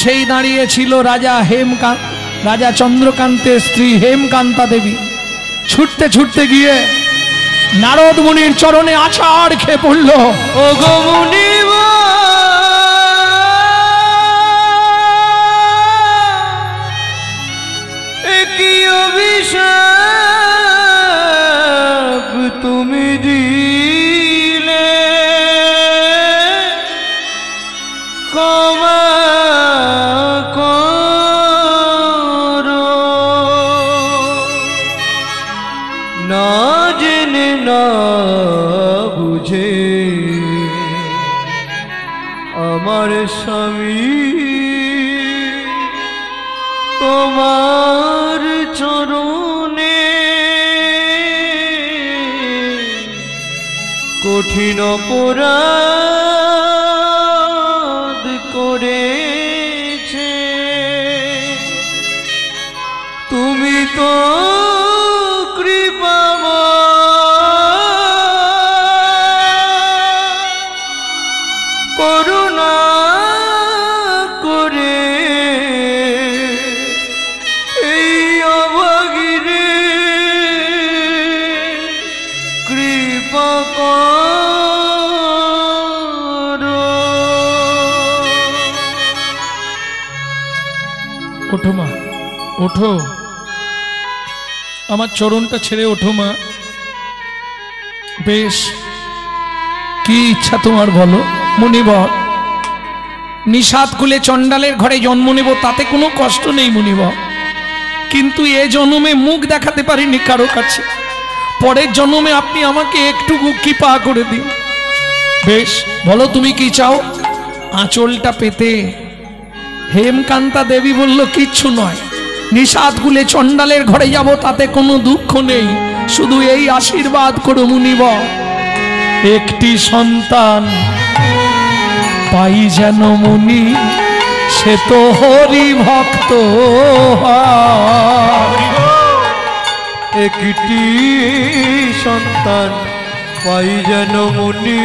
সেই দাঁড়িয়েছিল রাজা চন্দ্রকান্তের স্ত্রী হেমকান্তা দেবী। ছুটতে ছুটতে গিয়ে নারদ মুনির চরণে আছাড় খেয়ে পড়ল। ও গো মুনিব, কি অভিশাপ তুমি দিলে, ক্ষমা করো। না জেনে না বুঝে আমার স্বামী তোমার চরণে কঠিন অপরাধ করেছে। তুমি তো করুণা করে এই অভাগীরে কৃপা করো। ওঠো মা, ওঠো, আমার চরণটা ছেড়ে ওঠো মা। বেশ, কি ইচ্ছা তোমার বলো। মুনিবর, নিষাদ কুলে চণ্ডালের ঘরে জন্ম নেব তাতে কোনো কষ্ট নেই মুনিবর, কিন্তু এ জন্মে মুখ দেখাতে পারিনি কারো কাছে। পরের জন্মে আপনি আমাকে একটু কৃপা করে দিন। বেশ, বলো তুমি কি চাও। আঁচলটা পেতে হেমকান্তা দেবী বলল, কিচ্ছু নয়, নিষাদ কুলে চণ্ডালের ঘরে যাব তাতে কোনো দুঃখ নেই, শুধু এই আশীর্বাদ করো মুনিবর, একটি সন্তান পাই যেন মুনি, সে তো হরি ভক্ত। একটি সন্তান পাই যেন মুনি,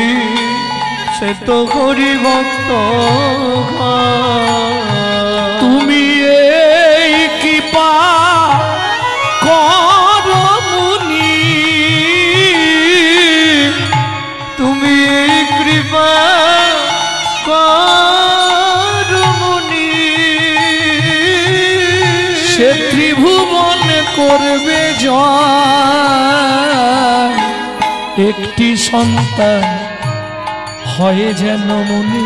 সে তো হরি ভক্ত। তুমি এই কৃপা করো মুনি, তুমি এই কৃপা করো মুনি, সে ত্রিভুবন করবে জয়, একটি সন্তান হয় যেন মুনি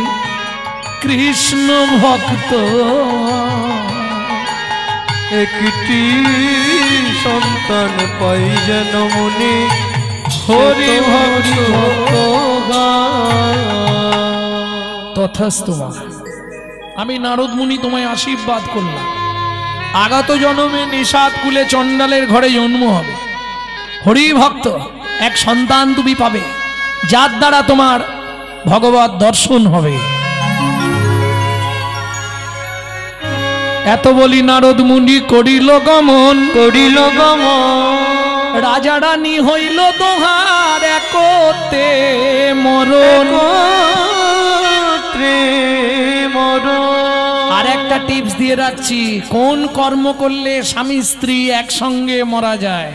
কৃষ্ণ ভক্ত। একটি সন্তান পাই যেন মুনি, হরি ভক্ত। তথাস্তু মা। আমি নারদ মুনি তোমায় আশীর্বাদ করলাম, আগত জন্মে নিষাদ কুলে চণ্ডালের ঘরে জন্ম হবে, হরি ভক্ত এক সন্তান তুমি পাবে, যার দ্বারা তোমার ভগবত দর্শন হবে। এত বলি নারদ মুনি করিল গমন, করিল গমন, রাজা রানী হইল দোহার, একতে মরণ। আর একটা টিপস দিয়ে রাখছি, কোন কর্ম করলে স্বামী স্ত্রী একসঙ্গে মারা যায়।